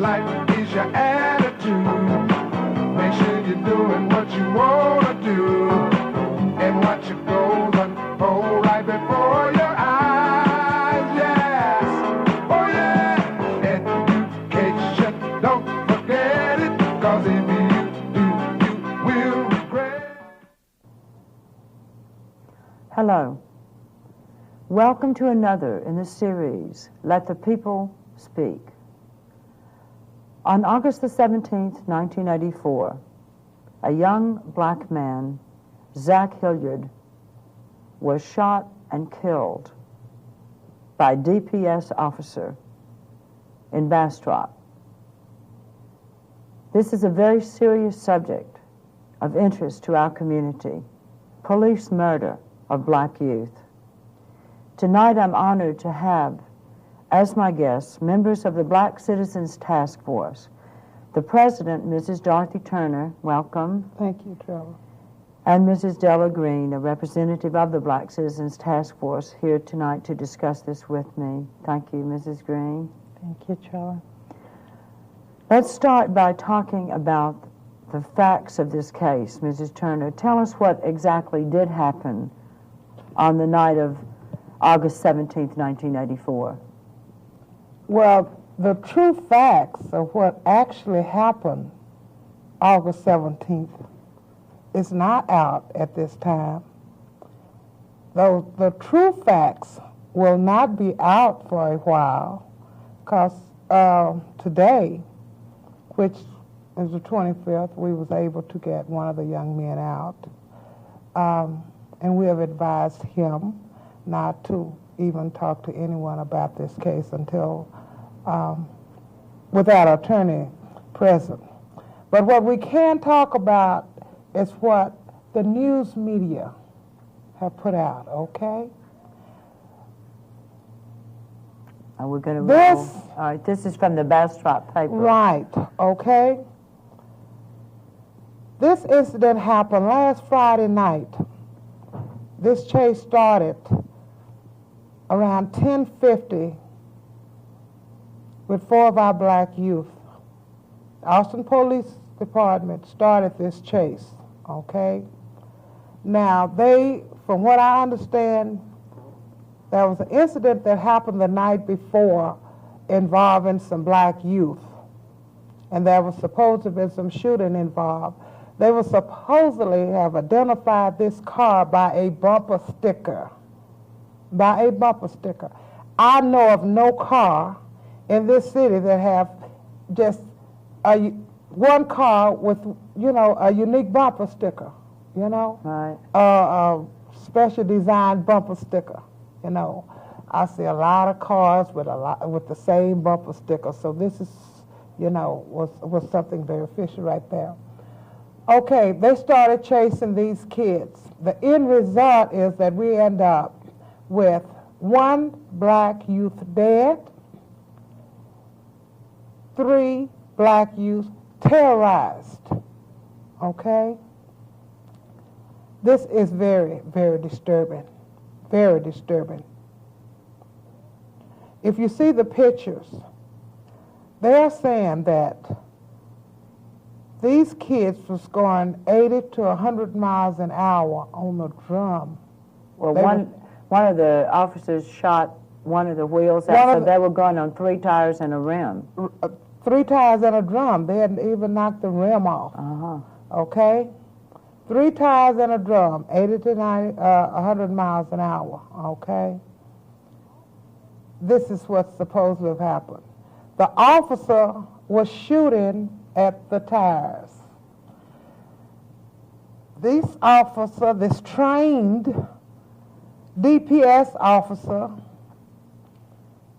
life is your attitude. Make sure you're doing what you want to do and watch your goals unfold right before your eyes. Yes, oh yeah, education, don't forget it, cause if you do, you will regret. Hello. Welcome to another in the series, Let the People Speak. On August the 17th, 1984, a young black man, Zack Hilliard, was shot and killed by a DPS officer in Bastrop. This is a very serious subject of interest to our community, police murder of black youth. Tonight I'm honored to have as my guests members of the Black Citizens Task Force. The President, Mrs. Dorothy Turner, welcome. Thank you, Trevor. And Mrs. Della Green, a representative of the Black Citizens Task Force, here tonight to discuss this with me. Thank you, Mrs. Green. Thank you, Trevor. Let's start by talking about the facts of this case. Mrs. Turner, tell us what exactly did happen on the night of August 17th, 1984. Well, the true facts of what actually happened August 17th is not out at this time. Though the true facts will not be out for a while, because today, which is the 25th, we was able to get one of the young men out, and we have advised him not to even talk to anyone about this case until without attorney present. But what we can talk about is what the news media have put out, okay? We're going to roll. All right, this is from the Bastrop paper. Right, okay? This incident happened last Friday night. This chase started around 10:50 with 4 of our black youth. The Austin Police Department started this chase, okay? Now, from what I understand, there was an incident that happened the night before involving some black youth, and there was supposedly some shooting involved. They would supposedly have identified this car by a bumper sticker. By a bumper sticker. I know of no car in this city that have just one car with, a unique bumper sticker, Right. A special designed bumper sticker, I see a lot of cars with the same bumper sticker, so this is, was something very official right there. Okay, they started chasing these kids. The end result is that we end up with 1 black youth dead, 3 black youth terrorized, okay? This is very, very disturbing, very disturbing. If you see the pictures, they are saying that these kids was going 80 to 100 miles an hour on the drum. Well, one of the officers shot one of the wheels out, so they were going on 3 tires and a rim. 3 tires and a drum. They hadn't even knocked the rim off. Okay? 3 tires and a drum, 80 to 100 miles an hour. Okay? This is what's supposed to have happened. The officer was shooting at the tires. This officer, this trained DPS officer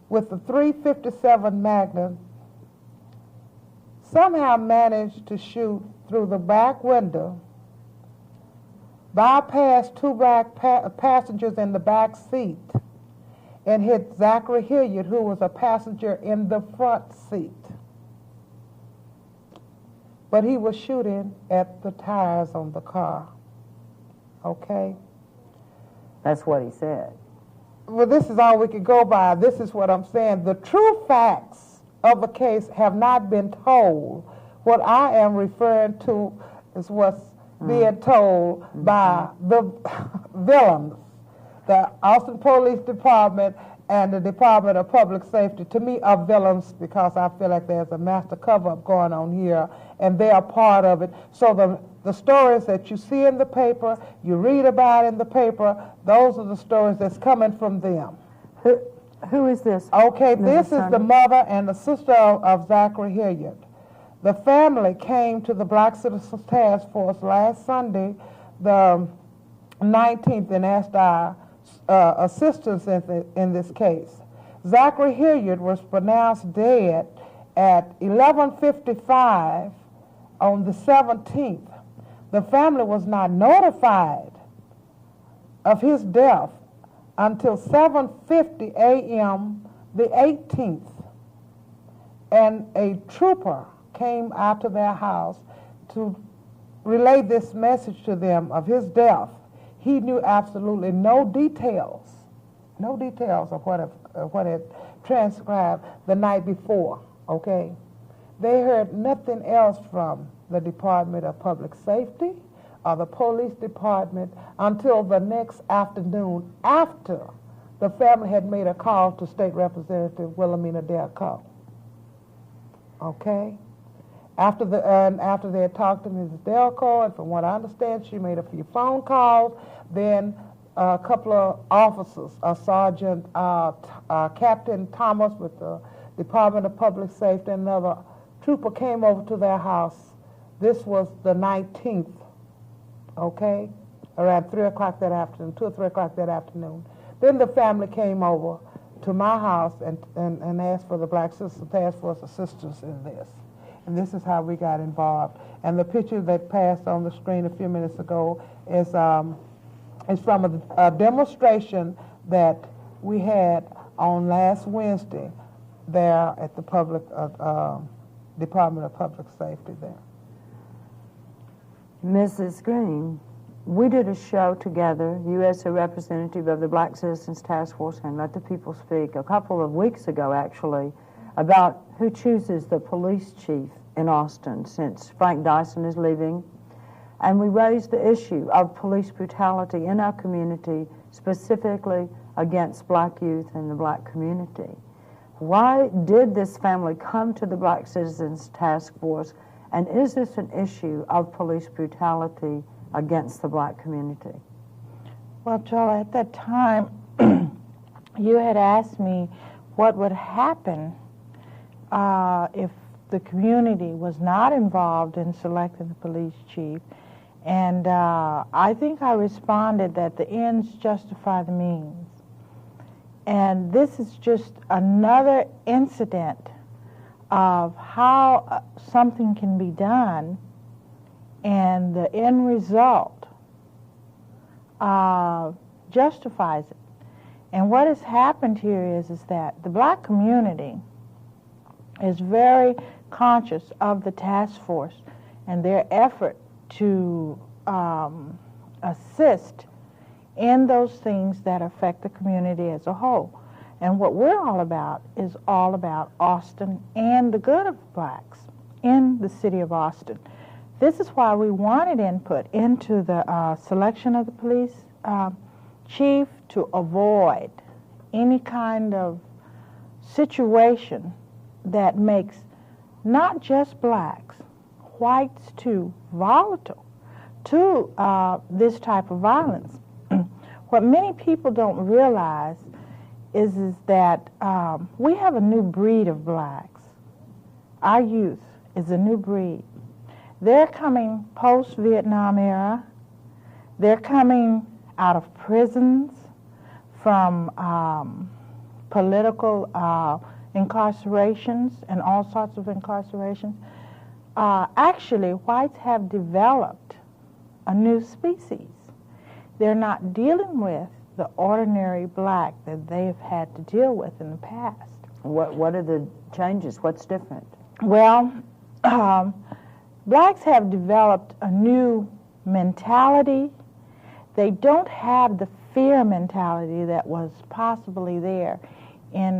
with the .357 Magnum somehow managed to shoot through the back window, bypassed 2 black passengers in the back seat, and hit Zack Hilliard, who was a passenger in the front seat. But he was shooting at the tires on the car. Okay? That's what he said. Well, this is all we could go by. This is what I'm saying. The true facts of the case have not been told. What I am referring to is what's being told by the villains, the Austin Police Department and the Department of Public Safety, to me, are villains because I feel like there's a master cover-up going on here, and they are part of it. So the stories that you see in the paper, you read about in the paper, those are the stories that's coming from them. Who is this? Okay, this is the mother and the sister of Zachary Hilliard. The family came to the Black Citizens Task Force last Sunday, the 19th, and asked our assistance in this case. Zachary Hilliard was pronounced dead at 11:55 on the 17th. The family was not notified of his death until 7:50 a.m. the 18th, and a trooper came out to their house to relay this message to them of his death. He knew absolutely no details of what had transcribed the night before, okay? They heard nothing else from the Department of Public Safety or the police department until the next afternoon after the family had made a call to State Representative Wilhelmina Delco, okay? After they had talked to Mrs. Delco, and from what I understand, she made a few phone calls. Then a couple of officers, Sergeant Captain Thomas with the Department of Public Safety, and another trooper came over to their house. This was the 19th, okay, around 3 o'clock that afternoon, 2 or 3 o'clock that afternoon. Then the family came over to my house and asked for the Black Citizens Task Force assistance in this. And this is how we got involved. And the picture that passed on the screen a few minutes ago is from a demonstration that we had on last Wednesday there at the Department of Public Safety there. Mrs. Green, we did a show together, you as a representative of the Black Citizens Task Force and Let the People Speak, a couple of weeks ago actually, about who chooses the police chief in Austin since Frank Dyson is leaving. And we raised the issue of police brutality in our community, specifically against black youth and the black community. Why did this family come to the Black Citizens Task Force, and is this an issue of police brutality against the black community? Well, Joel, at that time, you had asked me what would happen if the community was not involved in selecting the police chief. And I think I responded that the ends justify the means. And this is just another incident of how something can be done, and the end result justifies it. And what has happened here is that the black community is very conscious of the task force and their effort to assist in those things that affect the community as a whole. And what we're all about is all about Austin and the good of blacks in the city of Austin. This is why we wanted input into the selection of the police chief, to avoid any kind of situation that makes not just blacks, whites too, volatile to this type of violence. What many people don't realize is that we have a new breed of blacks. Our youth is a new breed. They're coming post-Vietnam era. They're coming out of prisons, from political incarcerations and all sorts of incarcerations. Actually, whites have developed a new species. They're not dealing with the ordinary black that they've had to deal with in the past. What are the changes? What's different? Well, blacks have developed a new mentality. They don't have the fear mentality that was possibly there in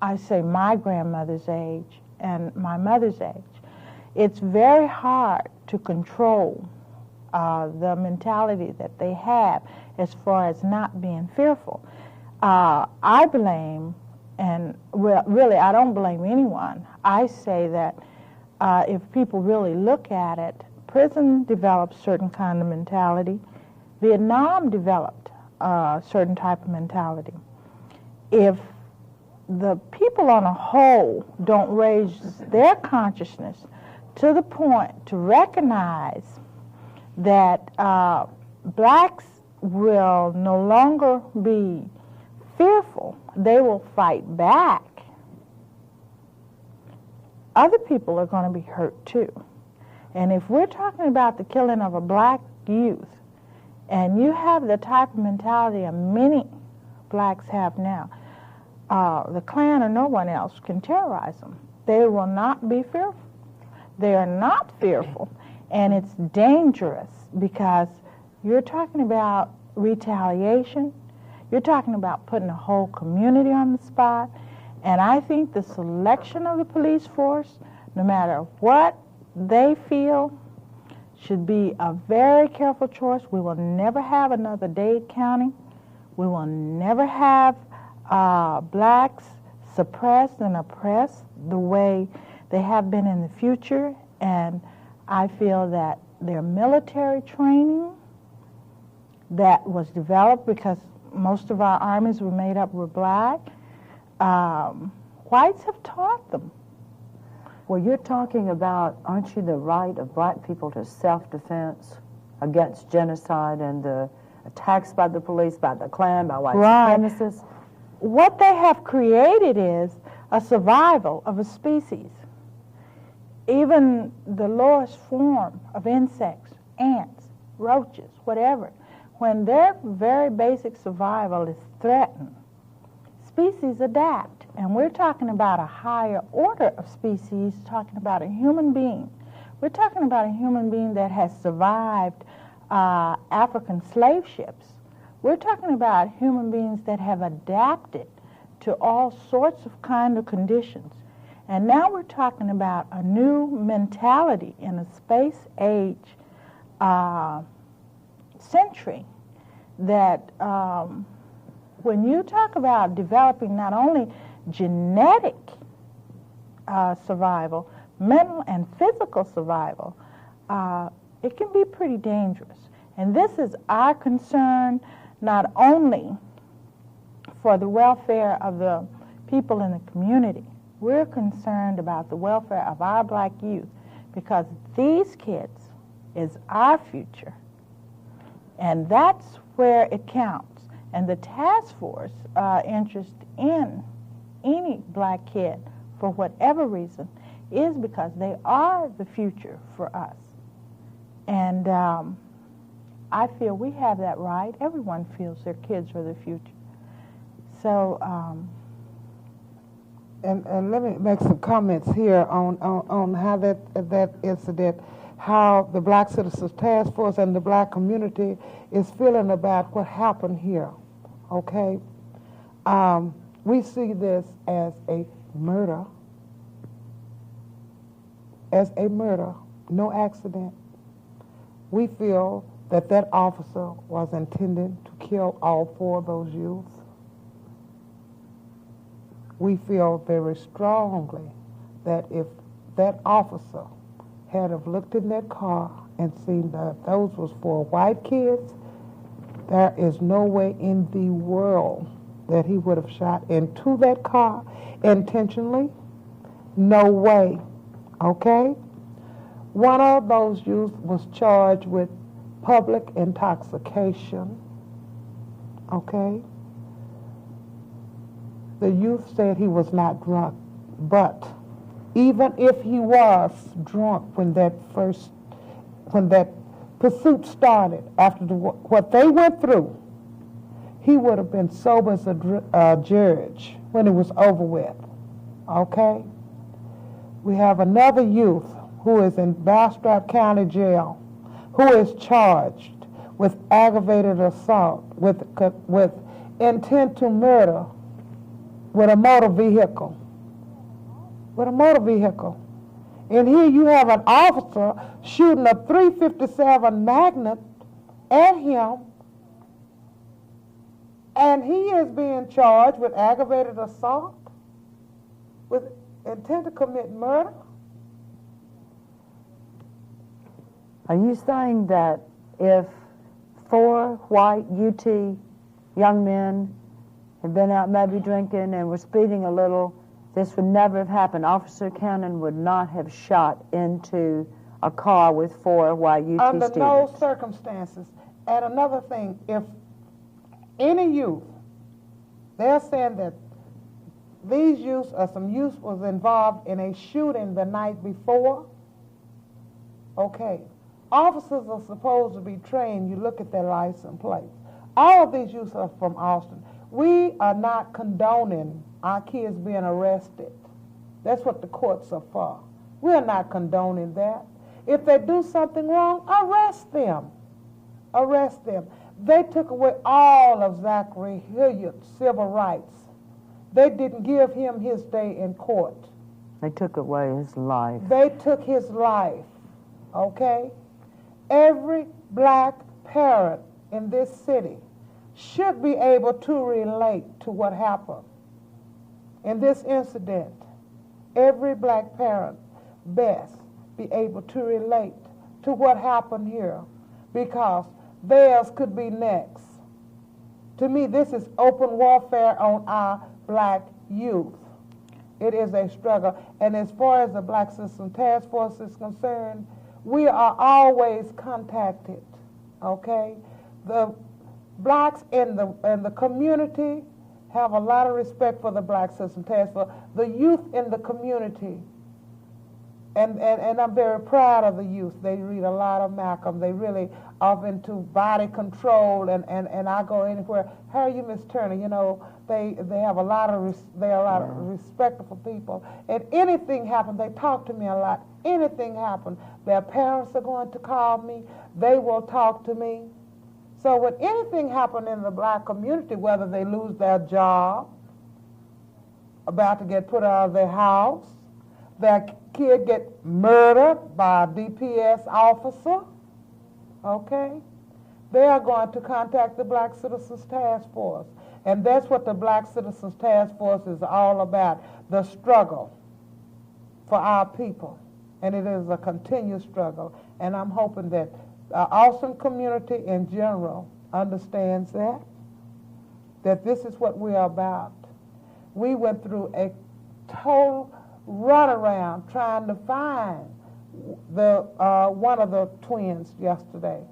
I say my grandmother's age and my mother's age, it's very hard to control the mentality that they have as far as not being fearful. I blame, and well, really I don't blame anyone. I say that if people really look at it, prison developed certain kind of mentality. Vietnam developed a certain type of mentality. If the people on a whole don't raise their consciousness to the point to recognize that blacks will no longer be fearful, they will fight back, other people are going to be hurt too. And if we're talking about the killing of a black youth, and you have the type of mentality of many blacks have now, the Klan or no one else can terrorize them. They will not be fearful. They are not fearful, and it's dangerous because you're talking about retaliation. You're talking about putting a whole community on the spot, and I think the selection of the police force, no matter what they feel, should be a very careful choice. We will never have another Dade County. We will never have blacks suppressed and oppressed the way they have been in the future. And I feel that their military training that was developed, because most of our armies were made up with black, whites have taught them. Well, you're talking about, aren't you, the right of black people to self-defense against genocide and the attacks by the police, by the Klan, by white supremacists? What they have created is a survival of a species. Even the lowest form of insects, ants, roaches, whatever, when their very basic survival is threatened, species adapt. And we're talking about a higher order of species, talking about a human being. We're talking about a human being that has survived African slave ships. We're talking about human beings that have adapted to all sorts of kind of conditions. And now we're talking about a new mentality in a space-age century that when you talk about developing not only genetic survival, mental and physical survival, it can be pretty dangerous. And this is our concern, not only for the welfare of the people in the community. We're concerned about the welfare of our black youth, because these kids is our future. And that's where it counts. And the task force interest in any black kid, for whatever reason, is because they are the future for us. And I feel we have that right. Everyone feels their kids are the future. So, and let me make some comments here on how that incident, how the Black Citizens Task Force and the black community is feeling about what happened here. Okay, we see this as a murder, no accident. We feel that that officer was intended to kill all 4 of those youths. We feel very strongly that if that officer had have looked in that car and seen that those was 4 white kids, there is no way in the world that he would have shot into that car intentionally. No way. Okay? One of those youths was charged with public intoxication. Okay? The youth said he was not drunk, but even if he was drunk when that pursuit started, after what they went through, he would have been sober as a judge when it was over with. Okay? We have another youth who is in Bastrop County Jail, who is charged with aggravated assault, with intent to murder with a motor vehicle. With a motor vehicle. And here you have an officer shooting a .357 Magnum at him, and he is being charged with aggravated assault, with intent to commit murder. Are you saying that if 4 white UT young men had been out maybe drinking and were speeding a little, this would never have happened? Officer Cannon would not have shot into a car with 4 white UT Under students? no circumstances. And another thing, if any youth, they're saying that these youths or some youth was involved in a shooting the night before, okay. Officers are supposed to be trained. You look at their license plates. All of these youths are from Austin. We are not condoning our kids being arrested. That's what the courts are for. We are not condoning that. If they do something wrong, arrest them. Arrest them. They took away all of Zack Hilliard's civil rights. They didn't give him his day in court. They took away his life. They took his life, okay? Every black parent in this city should be able to relate to what happened in this incident. Every black parent best be able to relate to what happened here, because theirs could be next. To me, this is open warfare on our black youth. It is a struggle. And as far as the Black Citizen Task Force is concerned, we are always contacted, okay? The blacks in the community have a lot of respect for the Black Citizen Task Force. The youth in the community, and I'm very proud of the youth. They read a lot of Malcolm. They really are into body control, and I go anywhere. How are you, Miss Turner? You know, they have a lot of respectful people. And anything happens, they talk to me a lot. Anything happens, their parents are going to call me. They will talk to me. So when anything happens in the black community, whether they lose their job, about to get put out of their house, their kid get murdered by a DPS officer, okay, they are going to contact the Black Citizens Task Force. And that's what the Black Citizens Task Force is all about, the struggle for our people. And it is a continuous struggle. And I'm hoping that the Austin community in general understands that this is what we are about. We went through a total runaround trying to find the one of the twins yesterday.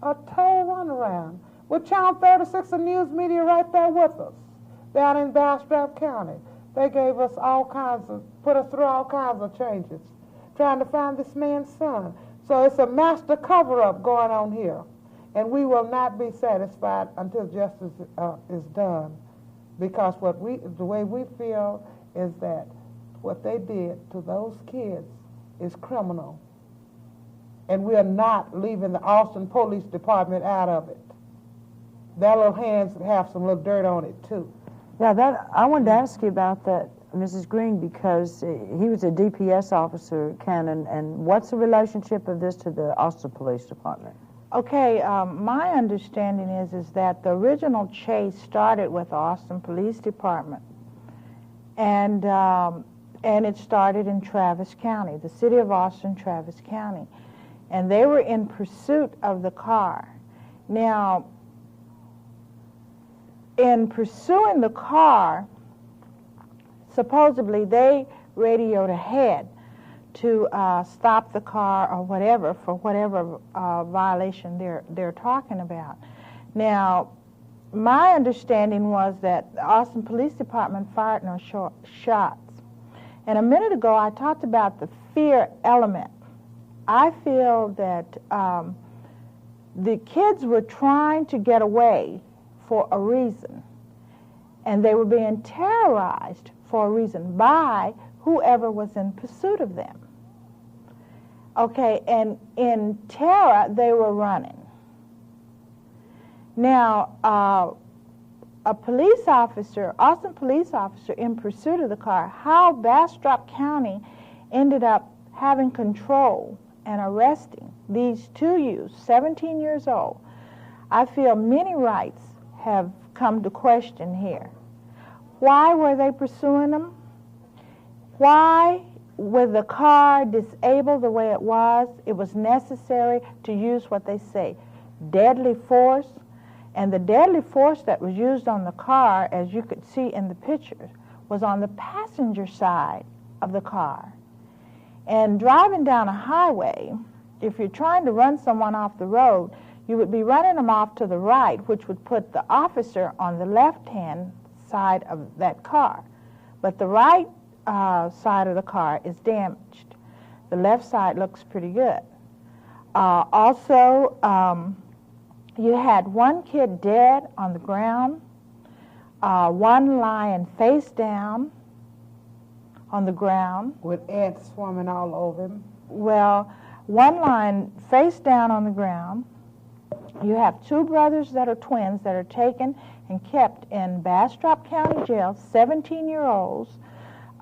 A total runaround. With Channel 36 and news media right there with us, down in Bastrop County. They gave us put us through all kinds of changes, trying to find this man's son. So it's a master cover-up going on here. And we will not be satisfied until justice is done. Because the way we feel is that what they did to those kids is criminal. And we are not leaving the Austin Police Department out of it. Their little hands have some little dirt on it, too. Yeah, I wanted to ask you about that, Mrs. Green, because he was a DPS officer, Cannon, and what's the relationship of this to the Austin Police Department? Okay, my understanding is that the original chase started with the Austin Police Department, and it started in Travis County, the city of Austin, Travis County, and they were in pursuit of the car. Now, in pursuing the car, supposedly they radioed ahead to stop the car or whatever for whatever violation they're talking about. Now, my understanding was that the Austin Police Department fired no shots. And a minute ago, I talked about the fear element. I feel that the kids were trying to get away for a reason, and they were being terrorized for a reason by whoever was in pursuit of them. Okay, and in terror, they were running. Now, a police officer, Austin police officer, in pursuit of the car, how Bastrop County ended up having control and arresting these two youths, 17 years old. I feel many rights have come to question here. Why were they pursuing them? Why, with the car disabled the way it was necessary to use what they say, deadly force. And the deadly force that was used on the car, as you could see in the pictures, was on the passenger side of the car. And driving down a highway, if you're trying to run someone off the road, you would be running them off to the right, which would put the officer on the left-hand side of that car. But the right side of the car is damaged. The left side looks pretty good. You had one kid dead on the ground, one lying face down on the ground. With ants swarming all over him. Well, one lying face down on the ground. You have two brothers that are twins that are taken and kept in Bastrop County Jail, 17-year-olds,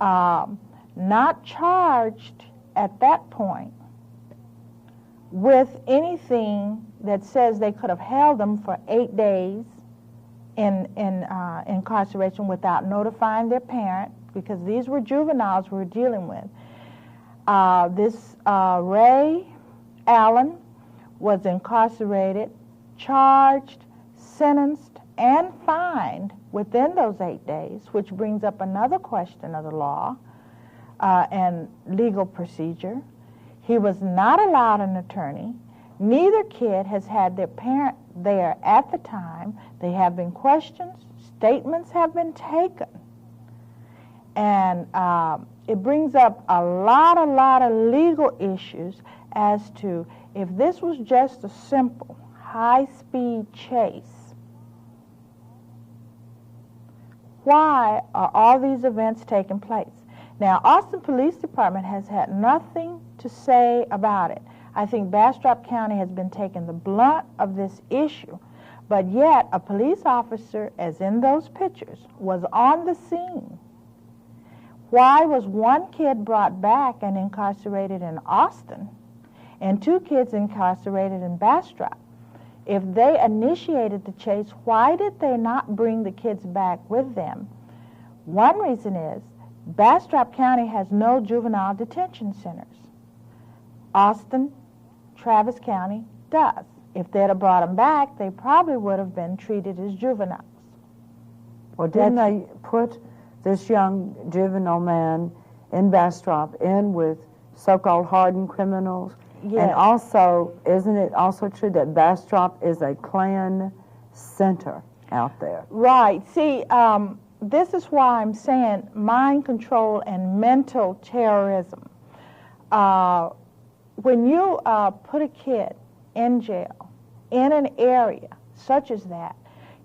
not charged at that point with anything that says they could have held them for 8 days in incarceration without notifying their parent, because these were juveniles we were dealing with. This Ray Allen was incarcerated, charged, sentenced, and fined within those 8 days, which brings up another question of the law and legal procedure. He was not allowed an attorney. Neither kid has had their parent there at the time. There have been questions. Statements have been taken. And it brings up a lot of legal issues as to if this was just a simple high-speed chase, why are all these events taking place? Now, Austin Police Department has had nothing to say about it. I think Bastrop County has been taking the blunt of this issue, but yet a police officer, as in those pictures, was on the scene. Why was one kid brought back and incarcerated in Austin and two kids incarcerated in Bastrop? If they initiated the chase, why did they not bring the kids back with them? One reason is Bastrop County has no juvenile detention centers. Austin, Travis County does. If they'd have brought them back, they probably would have been treated as juveniles. Well, didn't they put this young juvenile man in Bastrop in with so-called hardened criminals? Yes. And also, isn't it also true that Bastrop is a Klan center out there? Right. See, this is why I'm saying mind control and mental terrorism. When you put a kid in jail in an area such as that,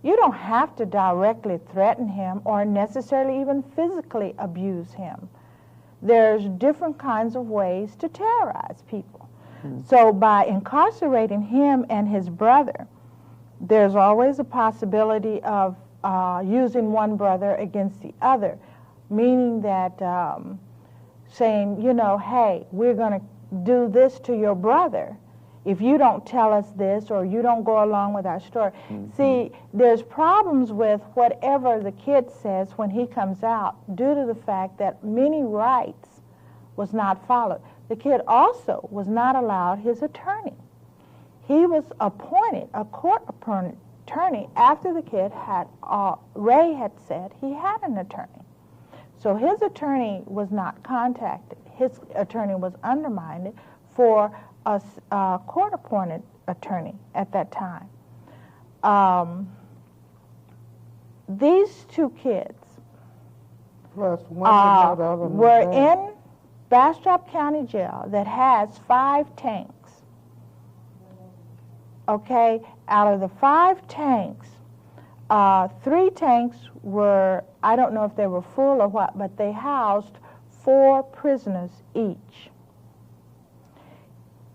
you don't have to directly threaten him or necessarily even physically abuse him. There's different kinds of ways to terrorize people. So by incarcerating him and his brother, there's always a possibility of using one brother against the other, meaning that saying, you know, hey, we're going to do this to your brother if you don't tell us this or you don't go along with our story. See, there's problems with whatever the kid says when he comes out due to the fact that many rights was not followed. The kid also was not allowed his attorney. He was appointed a court-appointed attorney after the kid had, Ray had said he had an attorney. So his attorney was not contacted. His attorney was undermined for a court-appointed attorney at that time. These two kids Plus one were in Bastrop County Jail that has 5 tanks. Okay, out of the 5 tanks, 3 tanks were, I don't know if they were full or what, but they housed 4 prisoners each.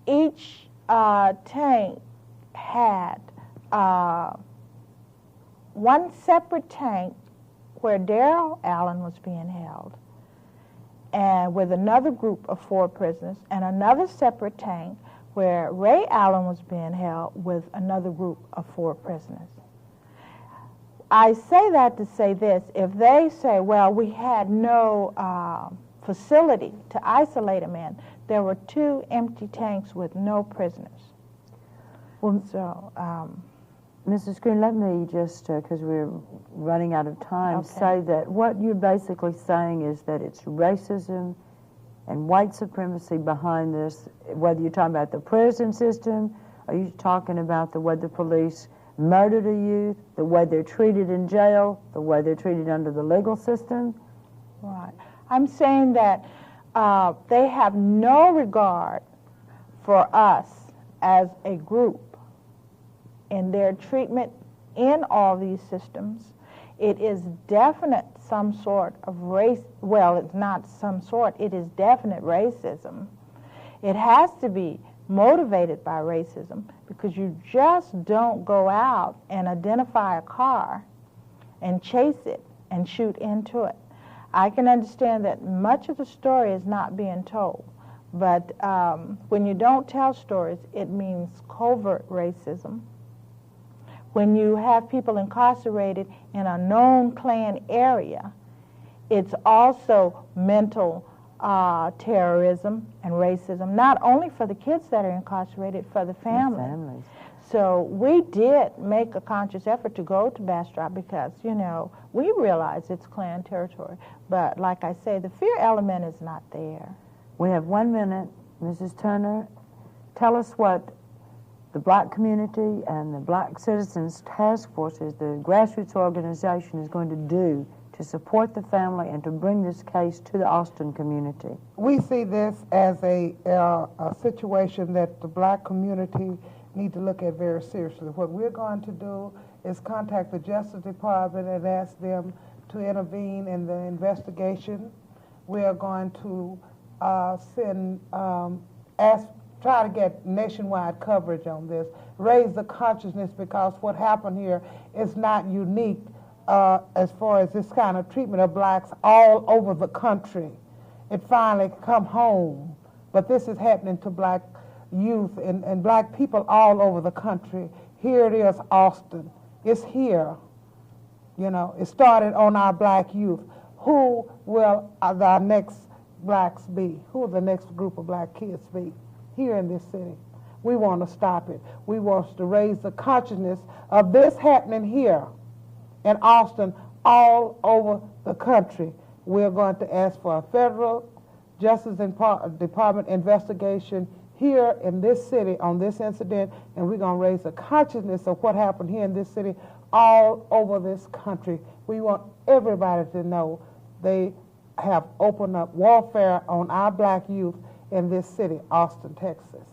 Each tank had one separate tank where Daryl Allen was being held, and with another group of 4 prisoners, and another separate tank where Ray Allen was being held with another group of 4 prisoners. I say that to say this: if they say, well, we had no facility to isolate them in, there were 2 empty tanks with no prisoners. Well, so, Mrs. Green, let me just, because we're running out of time, Okay. say that what you're basically saying is that it's racism and white supremacy behind this, whether you're talking about the prison system, or you're talking about the way the police murdered a youth, the way they're treated in jail, the way they're treated under the legal system. right. I'm saying that they have no regard for us as a group in their treatment in all these systems. It is definite some sort of race, well, it's not some sort, it is definite racism. It has to be motivated by racism, because you just don't go out and identify a car and chase it and shoot into it. I can understand that much of the story is not being told, but when you don't tell stories, it means covert racism. When you have people incarcerated in a known Klan area, it's also mental terrorism and racism, not only for the kids that are incarcerated, for the families. So we did make a conscious effort to go to Bastrop because, you know, we realize it's Klan territory. But like I say, the fear element is not there. We have 1 minute. Mrs. Turner, tell us what the black community and the Black Citizens Task Force, the grassroots organization, is going to do to support the family and to bring this case to the Austin community. We see this as a situation that the black community need to look at very seriously. What we're going to do is contact the Justice Department and ask them to intervene in the investigation. We are going to try to get nationwide coverage on this, raise the consciousness, because what happened here is not unique as far as this kind of treatment of blacks all over the country. It finally come home, but this is happening to black youth and black people all over the country. Here it is, Austin. It's here. You know, it started on our black youth. Who will our next blacks be? Who will the next group of black kids be here in this city? We want to stop it. We want to raise the consciousness of this happening here in Austin all over the country. We're going to ask for a federal Justice Department investigation here in this city on this incident, and we're going to raise the consciousness of what happened here in this city all over this country. We want everybody to know they have opened up warfare on our black youth in this city, Austin, Texas.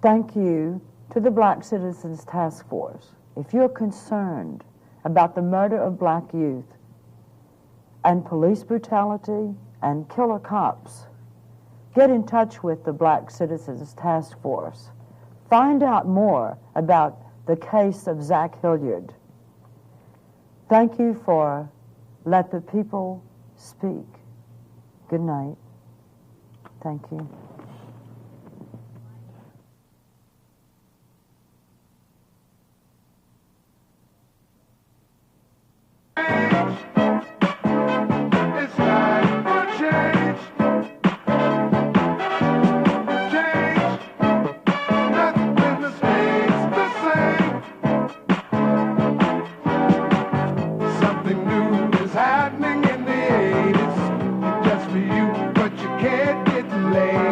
Thank you to the Black Citizens Task Force. If you're concerned about the murder of black youth and police brutality and killer cops, get in touch with the Black Citizens Task Force. Find out more about the case of Zack Hilliard. Thank you for Let the People Speak. Good night. Thank you. It's time for change. Change. Nothing stays the same. Something new is happening in the 80s. Just for you, but you can't get laid.